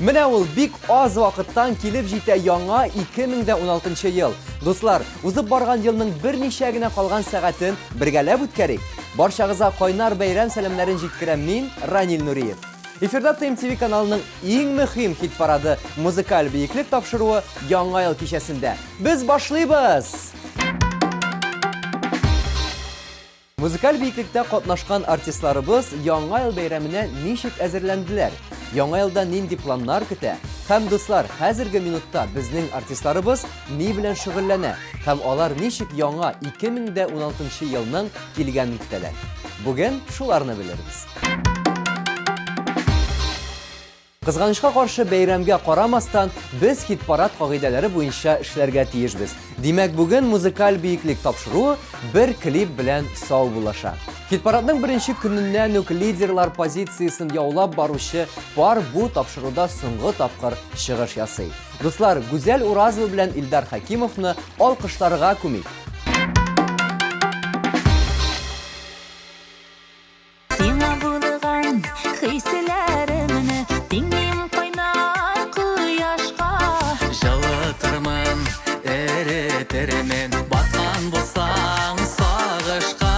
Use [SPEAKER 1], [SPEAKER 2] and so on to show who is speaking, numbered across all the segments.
[SPEAKER 1] Менә ул бик аз вакыттан килеп җитә яңа 2016 ел. Дуслар, узып барган елның берничә генә калган сәгатен бергәләп үткәрик. Барчагызга кайнар бәйрәм сәламнәрен җиткерәм мин, Ранил Нуриев. Эфирда ТМТV каналының иң мөһим хит парады музыкаль бейеклек тапшыруы яңа ел кичәсендә. Без башлыйбыз! Музыкаль бейеклектә катнашкан артистларыбыз яңа ел бәйрәменә ничек әзерләнделәр? Яңа елда нинди планнар көтә? Һәм дуслар, хәзерге минутта безнең артистларыбыз ни белән шөгыльләнә? Һәм алар ничек яңа 2016 елның килгәнен көтәләр? Бүген шуларны белербез. Кызганычка каршы бәйрәмгә карамастан, без хит-парад кагыйдәләре буенча эшләргә тиешбез. Димәк, бүген музыкаль бейеклек тапшыруы бер клип белән сау булаша. Хит-парадның беренче көненнән үк лидерлар позициясын яулап баручы пар бу тапшыруда соңгы тапкыр чыгыш ясый. Дуслар, Гүзәл Уразова белән Илдар Хакимовны алкышларга күмик.
[SPEAKER 2] Теремен батқан болсаң сағышқа,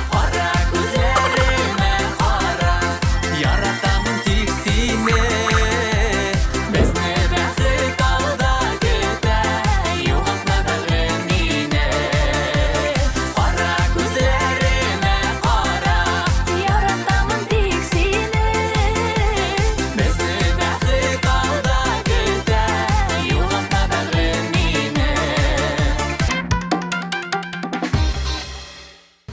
[SPEAKER 2] қара көздеріме қара, яратамын тек сені. Бізді бақыт алда күтә, жоғалтма бәрін мені. Қара көздеріме қара, яратамын тек сені. Бізді бақыт алда күтә, жоғалтма бәрін мені.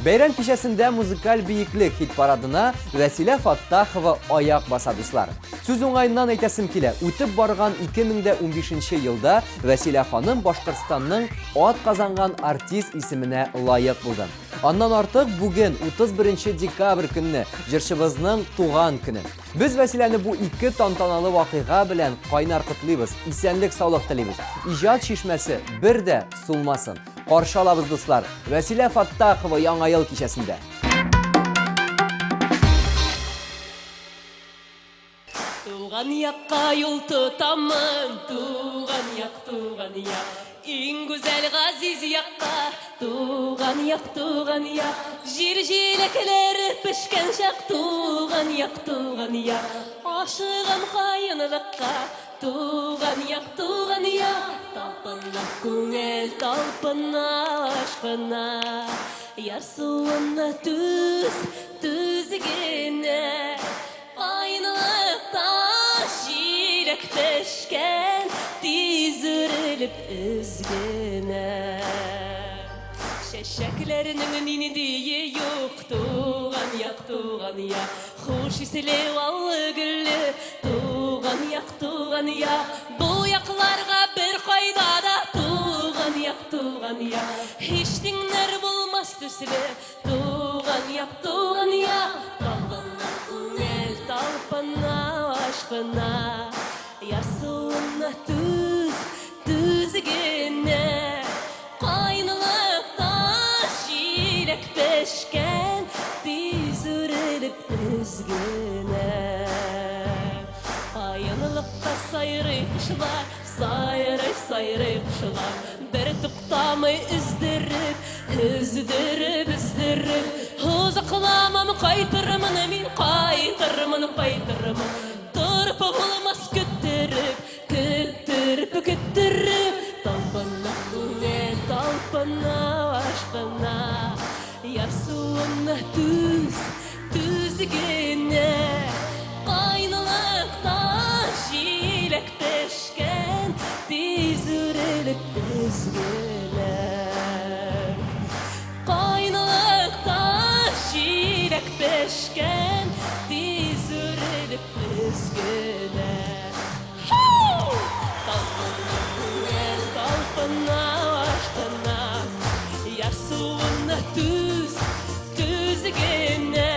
[SPEAKER 1] Бәйрәм кичәсендә музыкаль бейеклек хит-парадына Вәсилә Фаттахова аяк баса, дуслар. Сүз уңайыннан әйтәсем килә, үтеп барган 2015 елда Вәсилә ханым Башкортстанның ат казанган артист исеменә лайык булды. Аннан артык бүген 31 декабрь көнне җырчыбызның туган көне. Без Вәсиләне бу ике тантаналы вакыйга белән кайнар котлыйбыз, исәнлек саулык телибез. Иҗат чишмәсе бер дә сулмасын. Каршы алабыз, дуслар, Вәсилә Фаттахова яңа ел кичәсендә.
[SPEAKER 3] Туган якка юл тотамын, туган як, иң гүзәл газиз якка, туган як, жир җиләкләре пешкән чак, туган як, ашыгам каенлыкка, туган як, талпына күңел, талпына ашкына, ярсуына түз генә. Aynılıkta şilek peşken, tiz örülüp üzgüne. Şeşeklerinin indiği yok, tuğan yak, hoş isli vallı güllü, tuğan yak, bu yaklarga bir kaydada, tuğan yak, hiç dinler bulmaz tüslü, tuğan yak, talpına aşkına, yarsuğuna düz gene. Kaynılıkta şilek peşken, tiz örülüp üzgüne. Kaynılıkta sayrı kuşlar, sayrı kuşlar, bir tuktamı üzdürüp, uzaklamam kaytırmın, min kaytırmın. Durp bulmaz küttürüp, talpına күңел, talpına aşkına, yarsuğuna düz gene. Kaynılıkta şilek peşken, tiz örülüp üzgüne. Kaynılıkta şilek peşken, tiz örülüp üzgüne. Talpına күңел, talpına aşkına, yarsuğuna düz gene.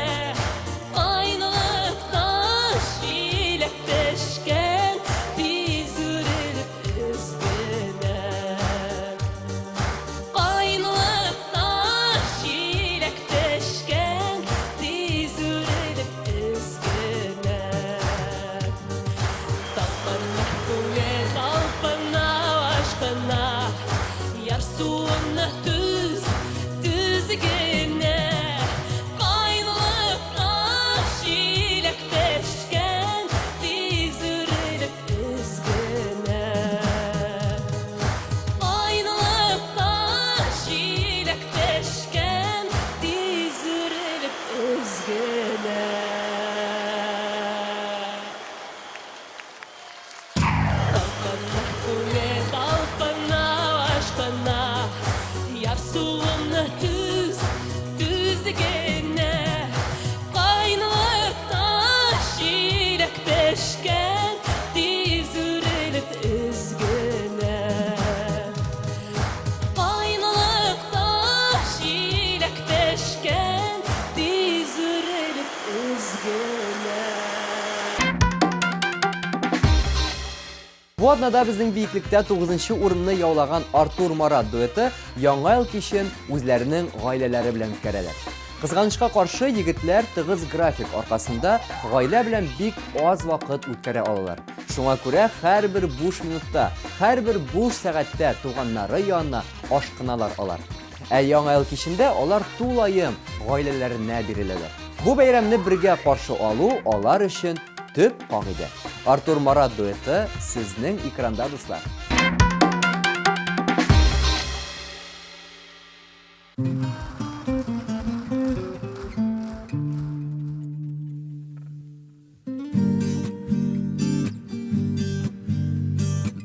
[SPEAKER 1] Bu adnada bizning biyiklikdə 9-cı урынны яулаған Артур Марат дуэты яңа ел кичен үзләренең гаиләләре белән үткәрәләр. Кызганычка каршы, егетләр тыгыз график аркасында гаилә белән бик аз вакыт үткәрә алалар. Шуңа күрә һәрбер буш минутта, һәрбер буш сәгатьтә туганнары янына ашкыналар алар. Яңа ел кичендә алар тулаем гаиләләренә биреләләр. Бу бәйрәмне бергә каршы алу алар өчен төп кагыйдә. Артур Марат дуэты сезнең экранда, дуслар.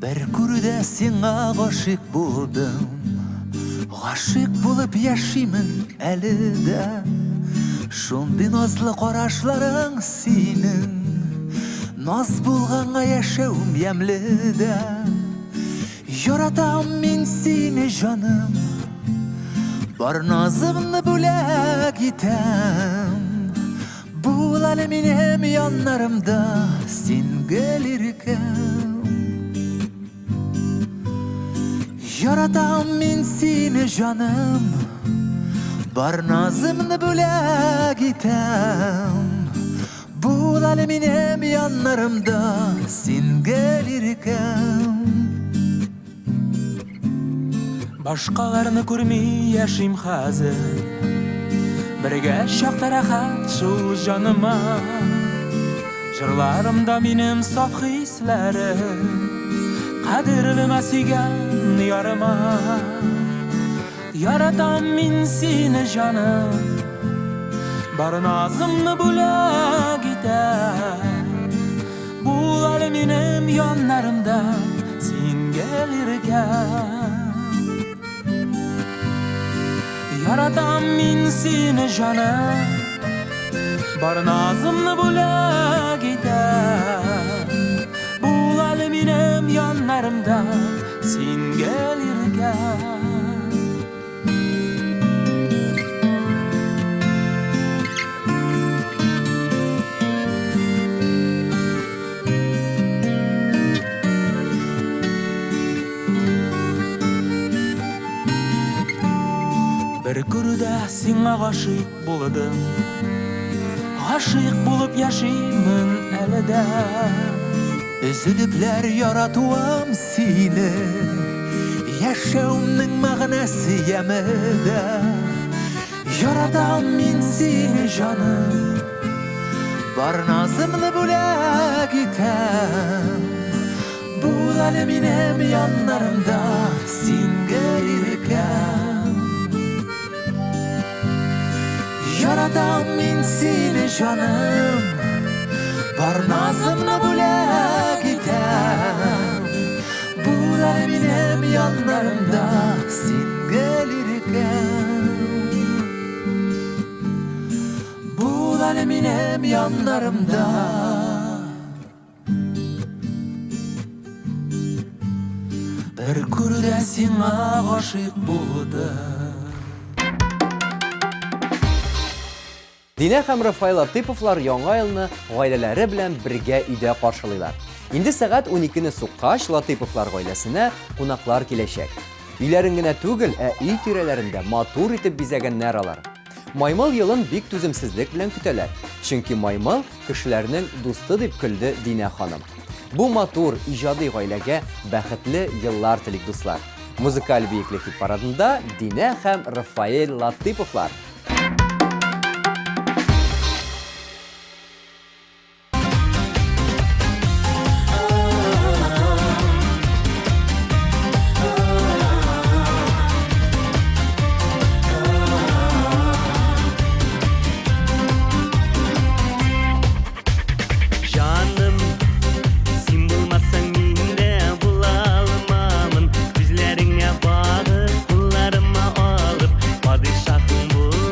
[SPEAKER 2] Бер күрүдә сиңа гашык булдым, гашык булып яшимен әле дә. Шундый назлы карашларың синең, наз булганга яшәүм ямле дә. Яратам мин сине җаным, бар назымны бүләк итәм. Бул әле минем яннарымда син гөлиркәм. Яратам мин сине җаным, бар назымны бүләк итәм. Бул әле минем яннарымда син гөлиркәм. Башкаларны күрми яшим хәзер, бергә чакта рәхәт шул җаныма. Җырларымда минем саф хисләрем, кадерлемә сөйгән ярыма. Яратам мин сине җаным, бар назымны бүләк итәм. Бул әле минем яннарымда син гөлиркәм. Яратам мин сине җаным, бар назымны бүләк итәм. Бул әле минем яннарымда син гөлиркәм. Бер күрүдә сиңа гашык булдым, гашык булып яшимен әле дә. Өзүлүпләр яратуым сине, яшәүемнең мәгънәсе ямәдә. Яратам мин сине җаным, бар назымны бүләк итәм. Бул әле минем яннарымда син гөлиркәм. Яратам мин сине җаным, бар назымны бүләк итәм. Бул әле минем яннарымда син гөлиркәм. Бул әле минем яннарымда бер күрүдә сиңа гашык булдым.
[SPEAKER 1] Динә һәм Рафаил Латыповлар яңа елны гаиләләре белән бергә өйдә каршылыйлар. Инде сәгать 12-не суккач Латыповлар гаиләсенә кунаклар киләчәк. Өйләрен генә түгел, өй тирәләрендә матур итеп бизәгәннәр алар. Маймыл елын бик түземсезлек белән көтәләр. Чөнки маймыл кешеләрнең дусты дип көлде Динә ханым. Бу матур иҗади гаиләгә бәхетле еллар телик, дуслар. Музыкаль бийеклек хит парадында Динә һәм Рафаил Латыповлар.
[SPEAKER 4] Padişahım bu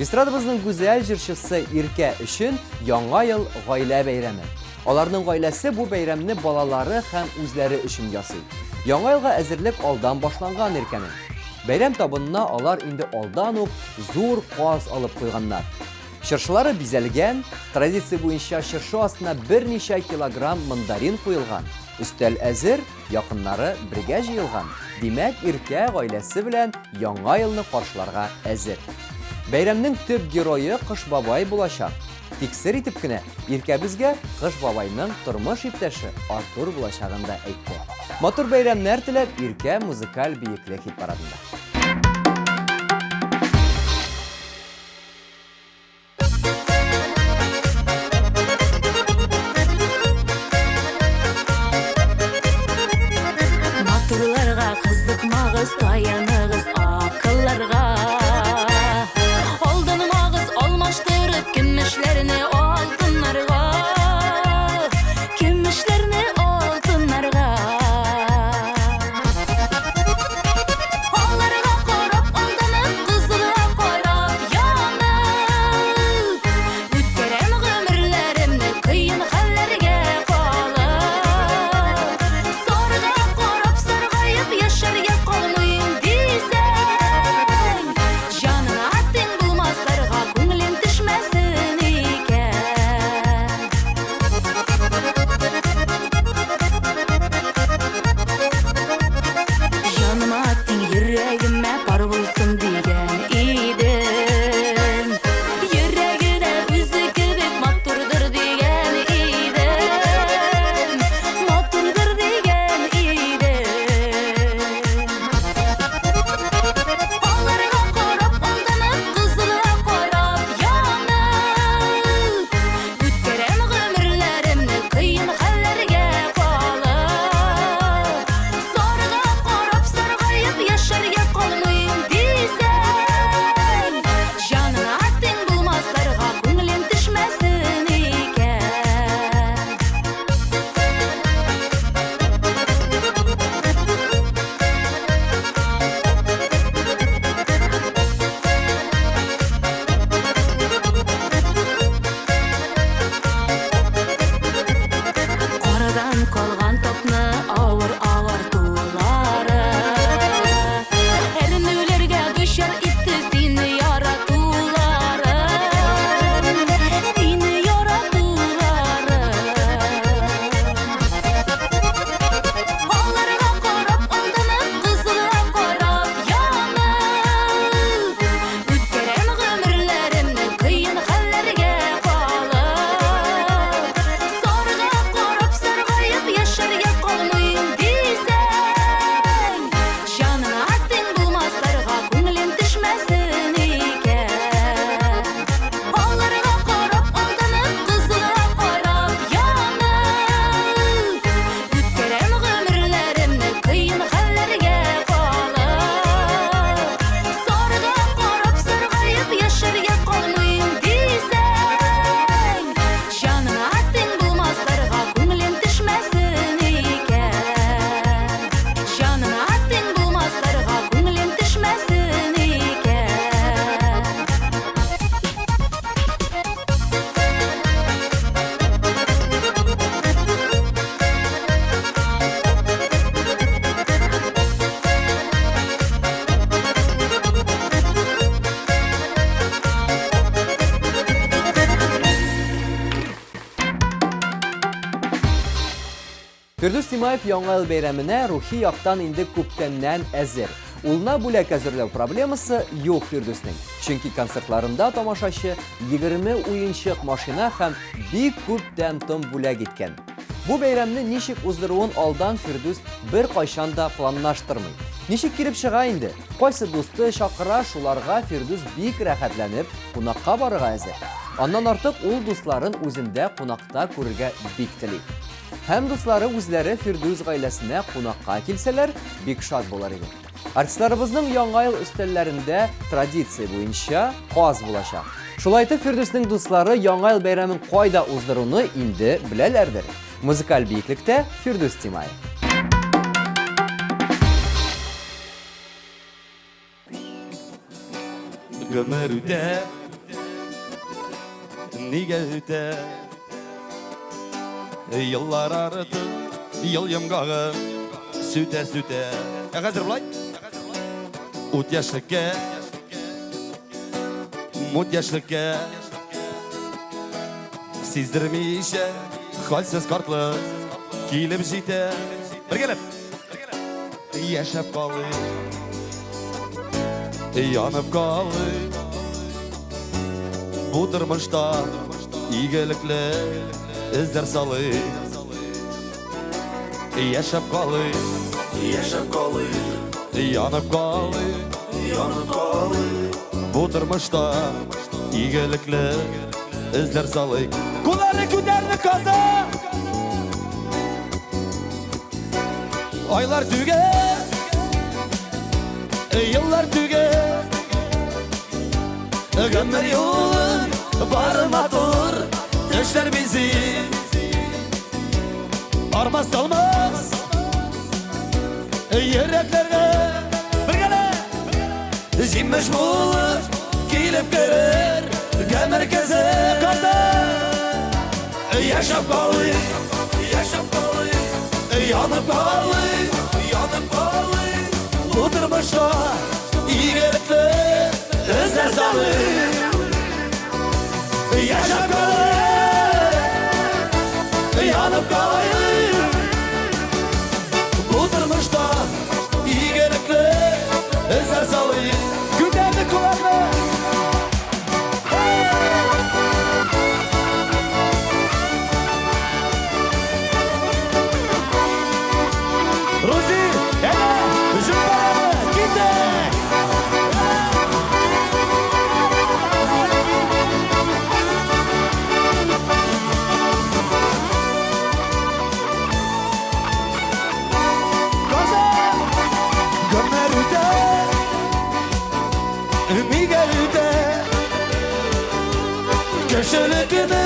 [SPEAKER 1] Эстрадабызның гүзәл җырчысы Иркә өчен яңа ел гаилә бәйрәме. Аларның гаиләсе бу бәйрәмне балалары һәм үзләре өчен ясый. Яңа елга әзерлек алдан башланган Иркәнең. Бәйрәм табынына алар инде алдан ук зур каз алып куйганнар. Чыршылары бизәлгән, традиция буенча чыршы астына берничә килограмм мандарин куелган. Өстәл әзер, якыннары бергә җыелган. Димәк, Иркә гаиләсе белән яңа елны каршыларга әзер. Бәйрәмнең төп герое Кыш бабай булачак. Тик сер итеп кенә Иркә безгә Кыш бабайның тормыш иптәше Артур булачагын да әйтте. Матур бәйрәмнәр теләп Иркә музыкаль биеклек хит парадында.
[SPEAKER 3] Матурларга кызыкмагыз, таянығыз акылларга. Алданмагыз, алмаштырып кимешләрне алтыннарга. Кимешләрне алтыннарга. Алларга карап, алданып, кызыга карап янып. Үткәрәм гомерләремне кыен хәлләргә калып. Сарга карап, саргаеп яшәргә калмыйм дисәң. Җаныңа тиң булмасларга күңелем төшмәсен икән. Җаныма тиң йөрәгемә пар булсын дигән идем. Йөрәге дә үзе кебек матурдыр дигән идем. Матурдыр дигән идем. Алларга карап, алданып, кызыга карап янып. Үткәрәм гомерләремне кыен хәлләргә калып. Сарга карап, саргаеп яшәргә калмыйм дисәң. Җаныңа тиң булмасларга күңелем төшмәсен икән. Карадан калган топны авыр-авыр тулары. Әрнүләргә дучар итте сине яратулары. Сине яратулары. Алларга карап, алданып, кызыга карап янып. Үткәрәм гомерләремне кыен хәлләргә калып. Сарга карап, саргаеп яшәргә калмыйм дисәң. Җаныңа тиң булмасларга күңелем төшмәсен икән. Алларга карап, алданып, кызыга карап янып. Үткәрәм гомерләремне кыен хәлләргә калып. Сарга карап, саргаеп яшәргә калмыйм дисәң. Җаныңа тиң булмасларга күңелем төшмәсен икән. Җаныңа тиң булмасларга күңелем төшмәсен икән.
[SPEAKER 1] Фирдус Тимаев яңа ел бәйрәменә рухи яктан инде күптәннән әзер. Улына бүләк әзерләү проблемасы юк Фирдусның. Чөнки концертларында тамашачы 20 уенчык машина һәм бик күп тәм-том бүләк иткән. Бу бәйрәмне ничек уздыруын алдан Фирдус бер кайчан да планлаштырмый. Ничек килеп чыга инде? Кайсы дусты чакыра, шуларга Фирдус бик рәхәтләнеп кунакка барырга әзер. Аннан артык ул дусларын үзендә кунакта күрергә бик тели. Һәм дуслары үзләре Фирдус гаиләсенә кунакка килсәләр, бик шат булар иде. Артистларыбызның яңа ел өстәлләрендә традиция буенча каз булачак. Шулай итеп, Фирдусның дуслары яңа ел бәйрәмен кайда уздыруны инде беләләрдер. Музыкаль биеклектә Фирдус Тимаев.
[SPEAKER 2] Гомер үтә,
[SPEAKER 4] Nige öte Yıllar artık Yıl yımgağı Süte süte Hazır bulay Ut yaşlıkke Mut yaşlıkke Sizdirmişe Halsiz kartlı Kilip jite Bir gelip Yaşap kalı Yanıp kalı Bu durmuşta İyilikle izler salı Yaşap kalı
[SPEAKER 2] Yaşap kalı,
[SPEAKER 4] Yanıp kalı
[SPEAKER 2] yanıp kalı.
[SPEAKER 4] Bu durmuşta İyilikle izler salı Kulları güderli kaza Aylar tüge Yıllar tüge Gömer yolun barıma dur Düşler bizi Armaz salmaz Yüreklerine Bir gele Zimmiş bulur Kilip görür Gömer keze Karda Yaşap kalı
[SPEAKER 2] Yaşap kalı,
[SPEAKER 4] Yanıp kalı
[SPEAKER 2] yanıp kalı.
[SPEAKER 4] Bu durmuşta İyilikle izler salı Yaşap kalı Yanıp kalı Bu durmuşta İyilikle izler salı Gündemli kulağına Rozi, Ela, Jumba, Gide Koza, Gömerüde Migerüde Köşelikini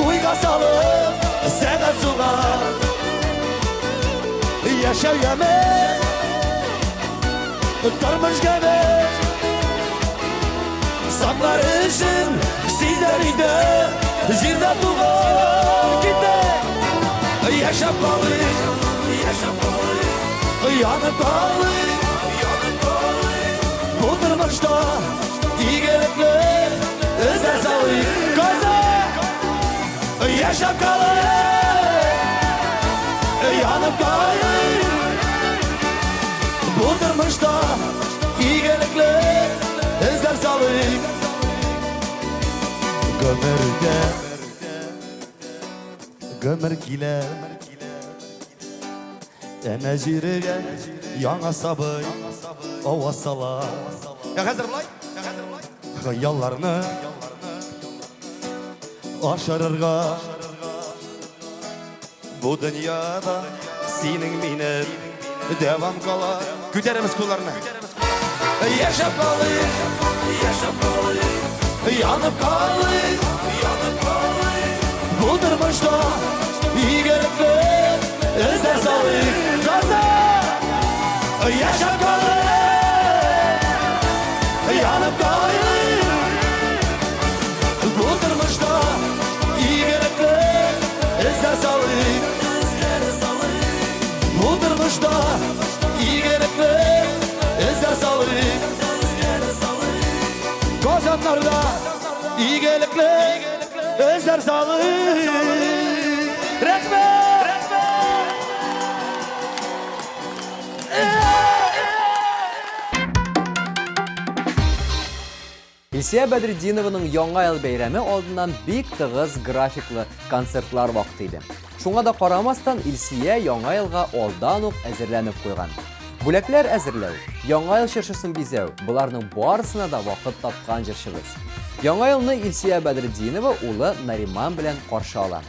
[SPEAKER 4] uyga salıp Sene sular Yaşayamam Durmuş gibi Saklar işin Sizlerinde Jirde tuğur Gitti Yaşap kalı
[SPEAKER 2] Yaşap kalı,
[SPEAKER 4] Yanıp kalı
[SPEAKER 2] yanıp kalı.
[SPEAKER 4] Bu durmuşta İyilikle izler salı Koza Yaşap kalı Yanıp kalı Bu durmuşta İyilikle izler salı Gömerüde Gömer kile Emeciriye Yana sabıy Ova sala Ya hazır bulay Hayallarını Aşarırga Bu dünyada Senin benim Devam kala Güderimiz kullarına Yaşap kalı
[SPEAKER 2] Yaşap kalı,
[SPEAKER 4] Yanıp kalı
[SPEAKER 2] yanıp kalı.
[SPEAKER 4] Bu durmuşta İyilikle izler salı Gaza Yaşap kalı Yanıp kalı Bu durmuşta İyilikle izler salı
[SPEAKER 2] Izleri salı,
[SPEAKER 4] Bu durmuşta İyilikle izler salı
[SPEAKER 2] izleri salı.
[SPEAKER 4] Kozanlarda İyilikle izler salı Rekme İlsiya Бәдретдинованың Яңа ел бәйрәме алдыннан бик тыгыз графиклы концертлар вакыты иде. Шуңа да карамастан Илсия Яңа елга алдан ук әзерләнеп куйган. Бүләкләр әзерләү, Яңа ел чыршысын бизәү, буларның барысына да вакыт тапкан җырчыбыз. Яңа елны Илсия Бәдретдинова улы Нариман белән каршы ала.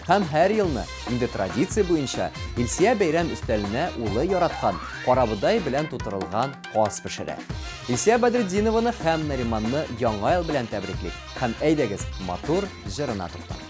[SPEAKER 4] Һәм һәр елны инде традиция буенча Илсия бәйрәм өстәленә улы яраткан карабыдай белән тутырылган каз пешерә. Илсия Бәдретдинованы һәм Нариманны Яңа ел белән тәбриклик. Һәм әйдәгез, матур җырына тукталыйк.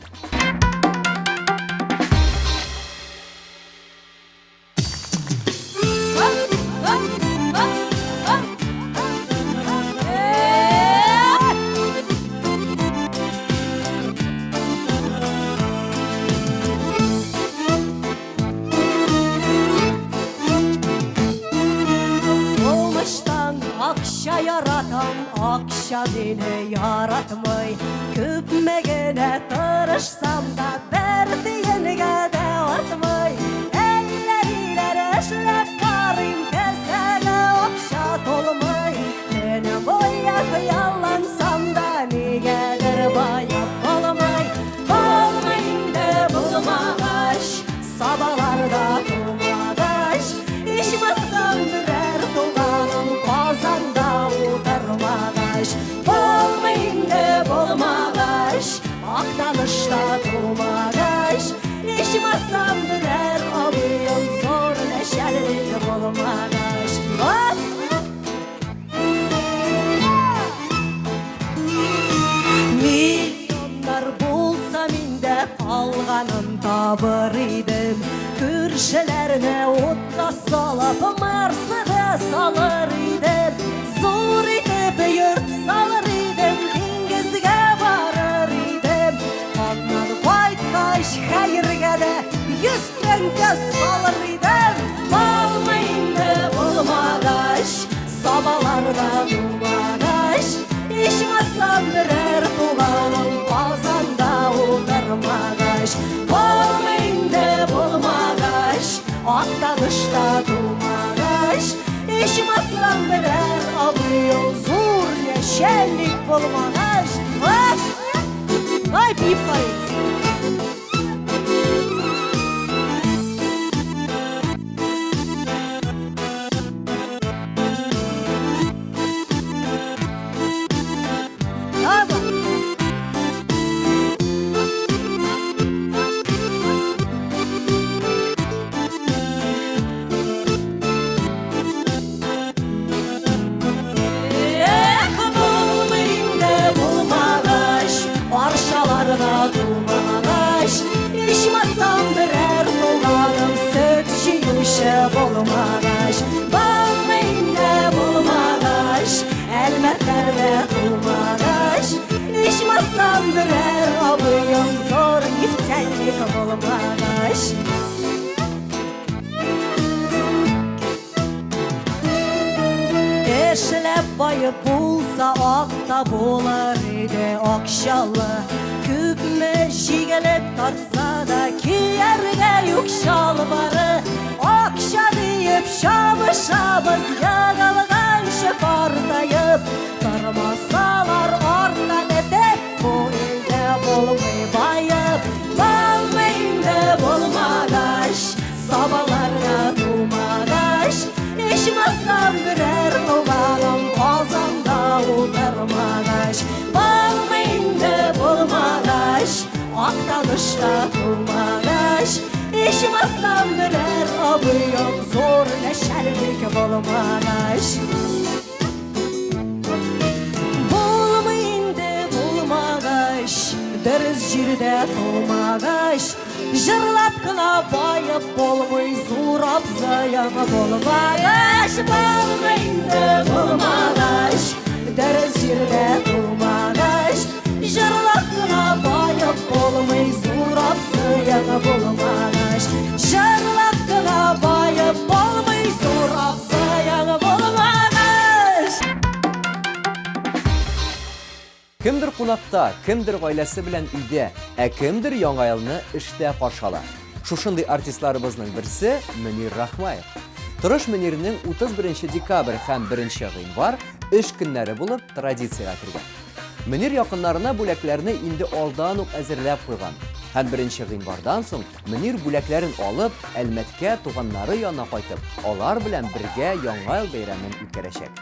[SPEAKER 5] Akşa yaratan akşa beni yaratmay. Küpmegene tırışsam da verdiğine de artmay. Elleriyle eşlep karım kesene akşa dolmay. Benim boyak yallansam da nigedir bayap olmay. Olmayın de bulmagaş, sabahlarda bulmagaş. İşmezsem birer tuğanım kazanda oturmagaş. Olmayın de bulmagaş, aktanışta bulmagaş. İşmezsem birer abiyim zor neşerlik bulmagaş. Hop! Milyonlar bulsa minde kalganın tabır idim. Kürşelerine otta salıp Mercedes alır idim. Zor idip yurt salır idim, dengizge varır idim. Onlar baykaş hayırga da 100 tenge salır idim. Balmayın de bulmagaş, sabahlarda bulmagaş. İşmezsem birer tuğanım kazanda oturmagaş. Olmayın de bulmagaş, aktanışta durmagaş. İşmezsem birer abiyim zor neşellik bulmagaş. Ay bip kayız. Arşalarına durmagaş. İşmezsem birer tuğanım süt yumuşa bulmagaş. Balmayın de bulmagaş, elmetlerde durmagaş. İşmezsem birer abiyim zor iftenlik bulmagaş. Eşlep bayıp bulsa akta bular idi akşalı. Küpme jigelep tartsa da kiyerge yük şalvarı. Akşa deyip şabız yağılgan şıpardayıp. Tarmasalar orta dedep bu ilde bulmay bayıp. Balmayın de bulmagaş, sabahlarda durmagaş. İşmezsem birer tuğanım kazanda oturmagaş. Balmayın de bulmagaş, aktanışta durmagaş. İşmezsem birer abiyim zor neşerlik bulmagaş. Bulmayın de bulmagaş, deriz jirde tulmagaş. Jırlap kına bayıp bolmay, zurap zayana bulmagaş. Balmayın de bulmagaş, deriz jirde tulmagaş. Jırlap kına bayıp bolmay, zurap zayana bulmagaş. Jırlap kına bayıp bolmay, zurap zayana bulmagaş.
[SPEAKER 1] Kimdir qunaqta, kimdir gailesi bilen uyda, kimdir яңа елны эштә каршыла. Шушындый артистларыбызның берсе Мөнир Рахмаев. Тырыш Мөнирнең 31 декабрь һәм 1 гыйнвар эш көннәре булып традициягә кергән. Мөнир якыннарына бүләкләрне инде алдан ук әзерләп куйган. Һәм 1 гыйнвардан соң Мөнир бүләкләрен алып, Әлмәткә туганнары янына кайтып, алар белән бергә яңа ел бәйрәмен үткәрәчәк.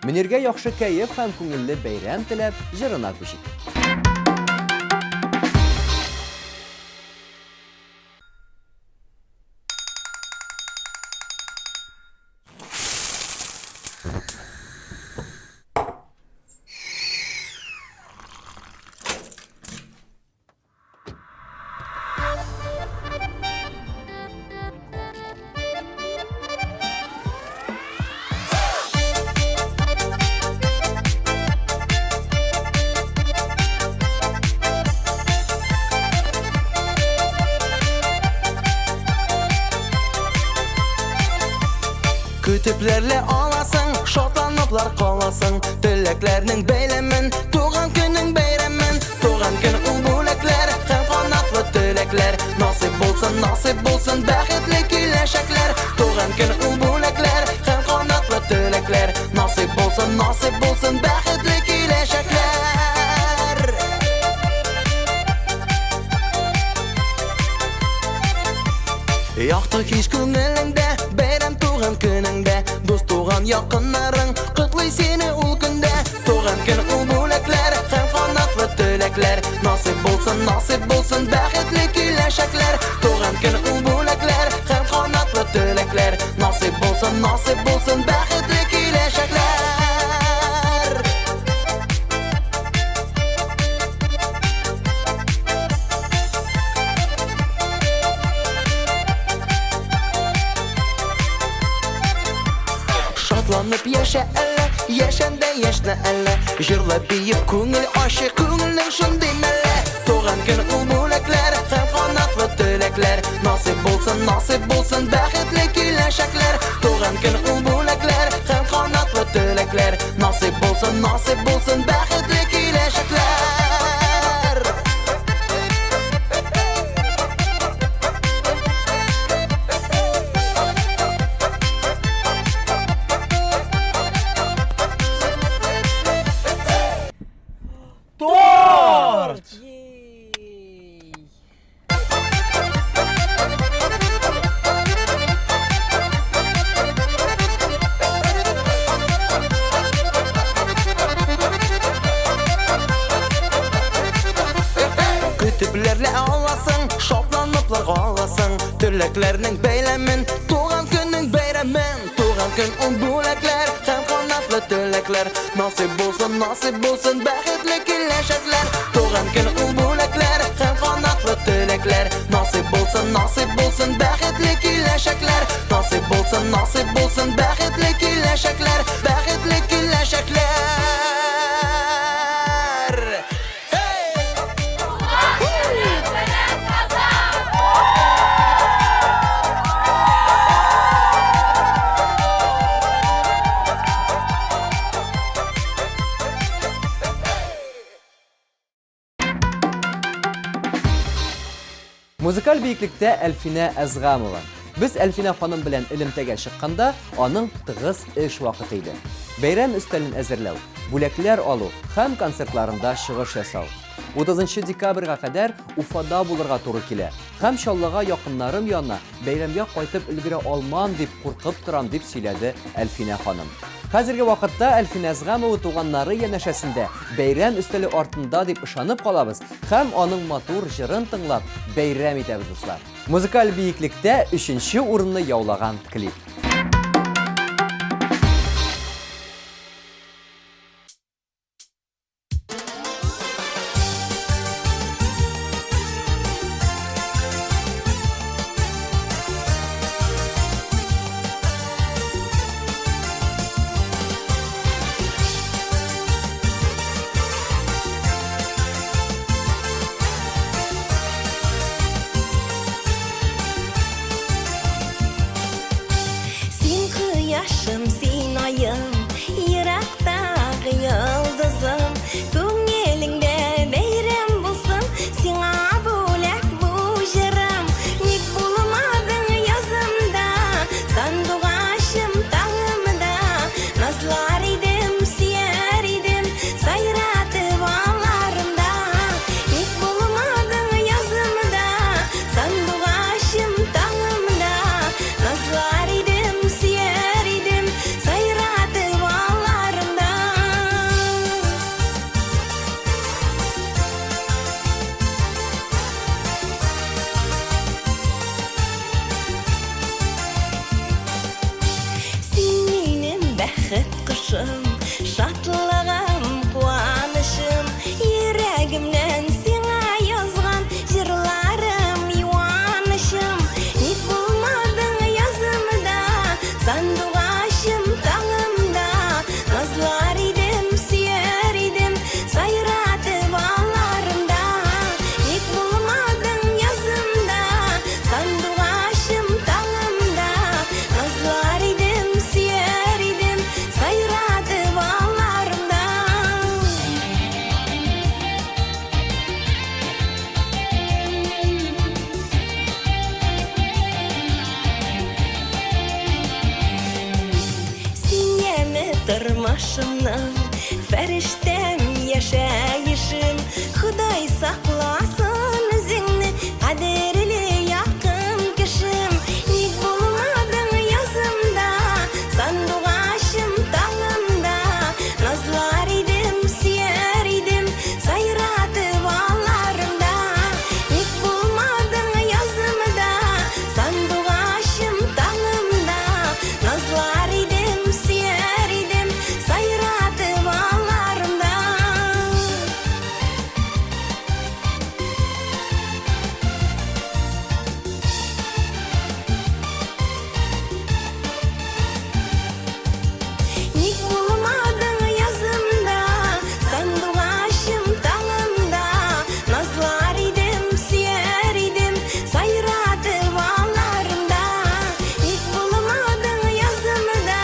[SPEAKER 1] Мөниргә яхшы кәеф һәм күңелле бәйрәм теләп, җырына күчик.
[SPEAKER 2] Kütüplerle alasın, şotlanıp kanatlar kalasın. Dileklerinin beylemin, tuğan günün beyremin. Tuğan gün ul bulaklar, hem kanatlı dilekler. Nasip bulsun, bəxtli kiləşəklər. Tuğan gün ul bulaklar, hem kanatlı dilekler. Nasip bulsun, bəxtli kiləşəklər. Yaktı hiç günelinde, bayram tuğan gününde. Dost tuğan yakınların, kutluy seni ul günde. Tuğan gün ul bulaklar, hem kanatlı dilekler. Nasip bulsun, bəxtli kiləşəklər. Tuğan gün ul bulaklar, hem kanatlı dilekler. Nasip bulsun, bəxtli kiləşəklər. Şatlanıp yaşa elle, yaşanda yaşna elle. Jırla biyip көңіл aşık, көңілнің şun demelle. Tuğan gün ul bulaklar, hem kanatlı dilekler. Nasip bulsun, bəxtli kiləşəklər. Tuğan gün ul bulaklar, hem kanatlı dilekler. Nasip bulsun, bəxtli kiləşəklər. Kütüplerle ağlasın, şoplanıplar ağlasın. Dileklerinin beylemin, tuğan günün beyremin. Tuğan gün ul bulaklar, hem kanatlı dilekler. Nasip bulsun, bəxtli kiləşəklər. Tuğan gün ul bulaklar, hem kanatlı dilekler. Nasip bulsun, bəxtli kiləşəklər. Nasip bulsun, bəxtli kiləşəklər. Bəxtli kiləşəklər.
[SPEAKER 1] Muzikal biyiklikte Elfine Ezgamova. Biz Elfine hanım bilen ilimtege çıkkanda onun tığız iş vakitiydi. Beyram üstelin ezirlev, bulekler alu, hem konsertlarında şığış yasal. 30 dekabrga kadar Ufada bulurga toru kile. Hem şallaga yakınlarım yanına beyramga qaytib ilgire alman deb qurqib turam deb söyledi Elfine hanım. Hazırki vakitte Elfine Ezgamova tuğanları yeneşesinde beyram üsteli ortunda deb ışanıp kalabız. Hem onun matur jırın tınlap beyram etebіз dostlar. Muzikal biyiklikte 3. urunni yaulagan klip.
[SPEAKER 3] Feriştem yaşayışım Xuday saklasın özünü Kaderli yakın kişim Nik bulmadın yazımda Sanduğaşım tağımda Nazlar idim, siyer idim Sayratı bağlarımda Nik bulmadın yazımda Sanduğaşım tağımda Nazlar idim, siyer idim Sayratı bağlarımda Ник bulmadın yazımda Sanduğaşım tağımda Nazlar idim, siyer idim Sayratı bağlarımda Nik bulmadın yazımda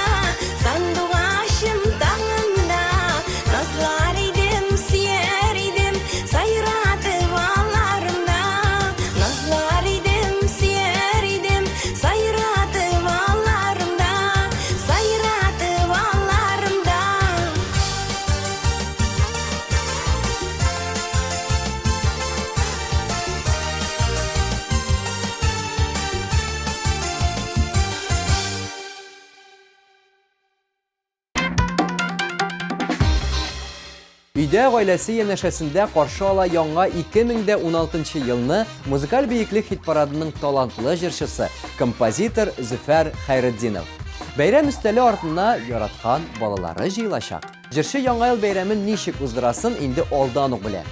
[SPEAKER 3] Sanduğaşım tağımda Nazlar idim, siyer idim Sayratı bağlarımda Nazlar idim, siyer idim Sayratı bağlarımda Sayratı bağlarımda
[SPEAKER 1] Үйдә гаиләсе янәшәсендә каршы ала яңа 2016 елны музыкаль бейеклек хит-парадының талантлы җырчысы, композитор Зөфәр Хәйретдинов. Бәйрәм өстәле артына яраткан балалары җыелачак. Җырчы яңа ел бәйрәмен ничек уздырасын инде алдан ук белә.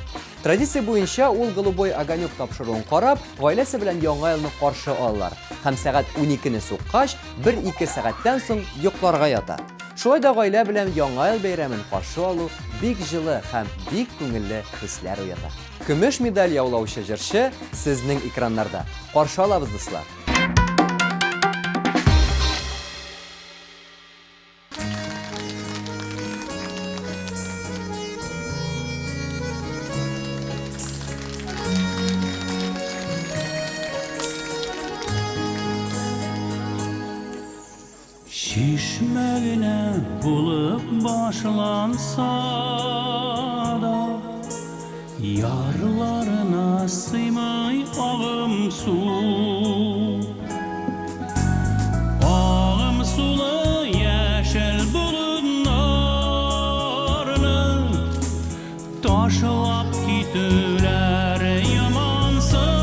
[SPEAKER 1] Традиция буенча ул голубой огонек тапшыруын карап, гаиләсе белән яңа елны каршы алалар һәм сәгать 12-не суккач, 1-2 сәгатьтән соң йокларга ята. Шулай да гаилә белән яңа ел бәйрәмен каршы алу бик җылы һәм бик күңелле хисләр уята. Көмеш медаль яулаучы җырчы сезнең экраннарда. Каршы алабыз, дуслар.
[SPEAKER 6] Şişmegine bulup başlansa da Yarlarına sıymay ağım su Ağım sulu yeşil bulunlarını Taşlap gittiler yamansın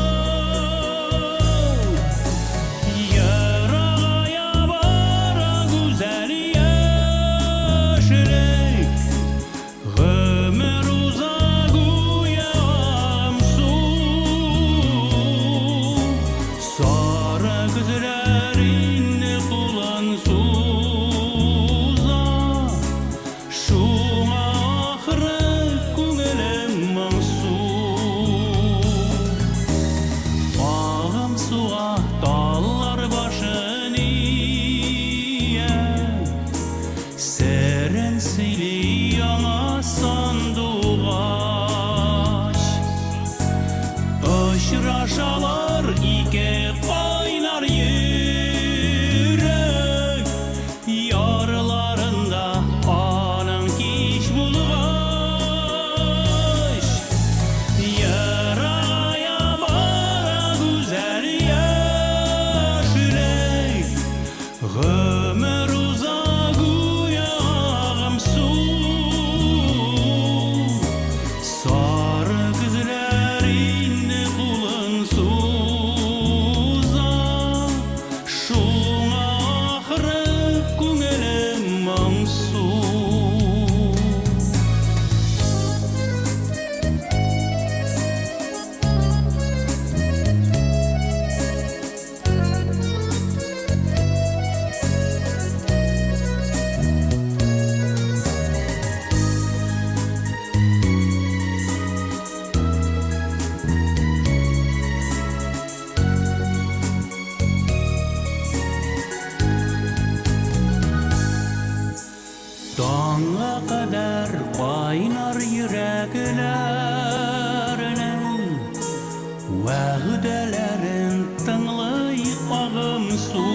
[SPEAKER 6] Şaşalar iki kaynar yürek Yarlarında anın kiş bulgaç Yaraya bara güzel yaşırek Ömür uzak uyağım su Sarı kızların kulun suza Şuna ahırı күңелім маңсу Tağına kadar kaynar yüreklerinin Vəhdələrin tınlay ağım su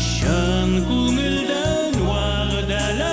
[SPEAKER 6] Şən күңілден vəhdələr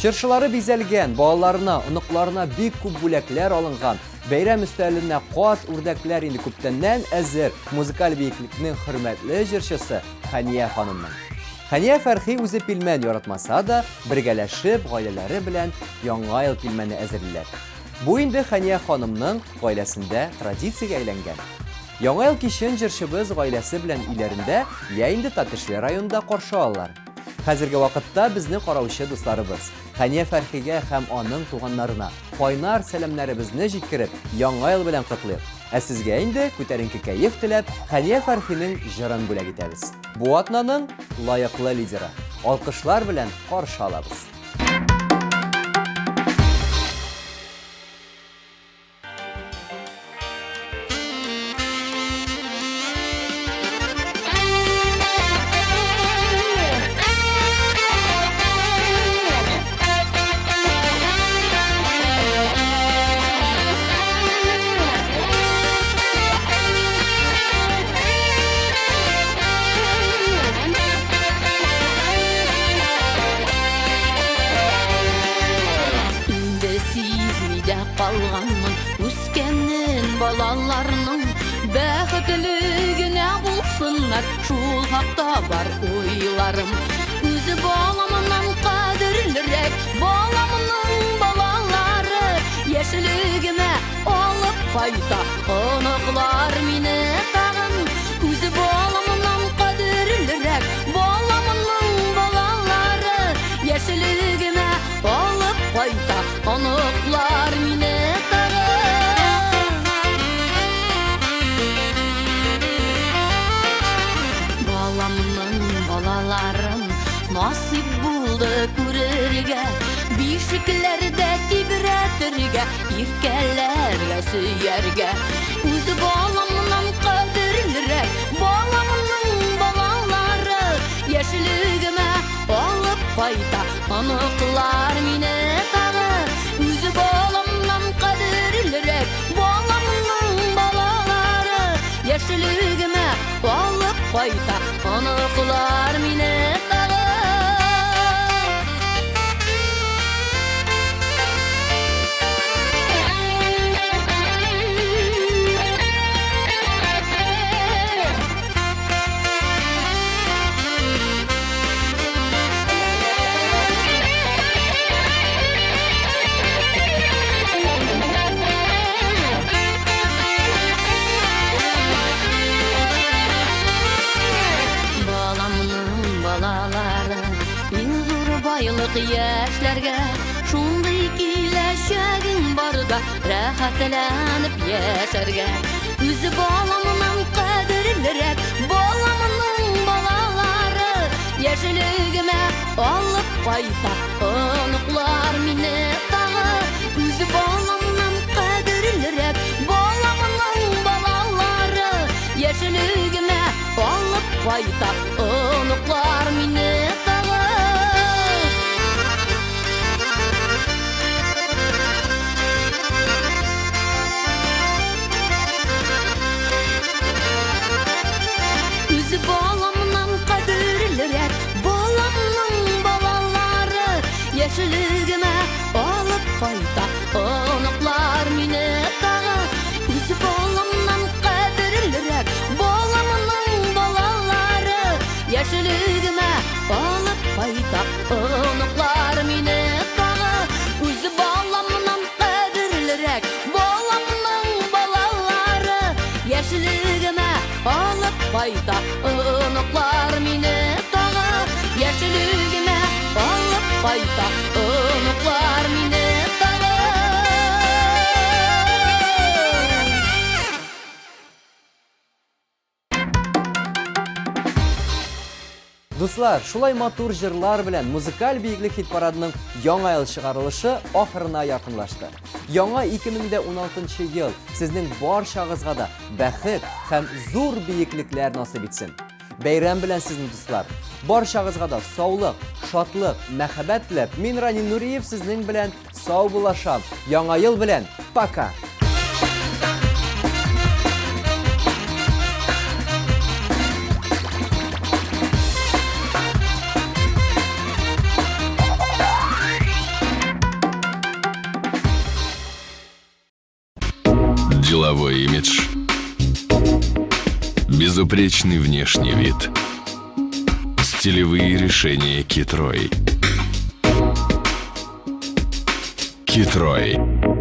[SPEAKER 1] Чыршылары бизәлгән, балаларына, оныкларына бик күп бүләкләр алынган. Бәйрәм өстәленә каз, үрдәкләр инде күптәннән әзер музыкаль биеклекнең хөрмәтле җырчысы Хания ханымның. Хания Фәрхи үзе пилмән яратмаса да, бергәләшеп гаиләләре белән яңа ел пилмәне әзерлиләр. Бу инде Хания ханымның гаиләсендә традициягә әйләнгән. Яңа ел кичен җырчыбыз гаиләсе белән иләрендә, я инде Татешле районында каршы алалар. Хәзерге вакытта безне караучы дусларыбыз Хания Фәрхигә һәм аның туганнарына кайнар сәламнәребезне җиткереп, яңа ел белән котлыйк. Ә сезгә инде күтәренке кәеф теләп, Хания Фәрхинең җырын бүләк итәбез. Бу атнаның лаеклы лидеры. Алкышлар белән каршы алабыз.
[SPEAKER 3] Қалғанның үскеннен балаларының бәхетлігіне болсынlar, шул хақта бар ойларым. Өзі баламынан қадірлірек, баламының балалары ешілігіме алып қайта, ұнықлар мені тағын. Өзі баламынан қадірлірек, баламының балалары ешілігіме алып қайта, ұнықлар мені тағын. Баламның балаларын насип болды көрерге, бишіклерді тибіретірге, иркелерге сүйерге. Өзі баламның қадірлірек, баламның балалары ешілігіме алып қайта, ұнықлар мені тағын. Өзі баламның қадірлірек, баламның балалары ешілігіме алып қайта, ұнықлар мені тағын. Байлық яшьләргә шундый киләчәгең барда, рәхәтләнеп яшәргә. Үзе баламның кадерлерәк, баламның балалары яшьлегемә алып кайта, оныклар мине тагы. Үзе баламның кадерлерәк, баламның балалары яшьлегемә алып кайта, оныклар мине тагы. Баламның қадірлірек, баламның балалары яшілігіме алып қайта, ұнықлар мені тағы. Өзі баламның қадірлірек, баламның балалары яшілігіме алып қайта, ұнықлар мені тағы. Өзі баламның қадірлірек, баламның балалары яшілігіме алып қайта, ұнықлар мені тағы. Яшілігіме алып қайта, ұнықлар мені тағы.
[SPEAKER 1] Дуслар, шулай матур җырлар белән музыкаль биеклек хит парадының яңа ел чыгарылышы ахырына якынлашты. Яңа 2016 ел сезнең барчагызга да бәхет һәм зур биеклекләр насыйп итсен. Бәйрәм белән сезне дуслар. Барчагызга да саулык, шатлык, мәхәббәт теләп, мин Ранин Нуриев сезнең белән сау булашам. Яңа ел белән пока.
[SPEAKER 7] Безупречный внешний вид. Стилевые решения Китрой. Китрой.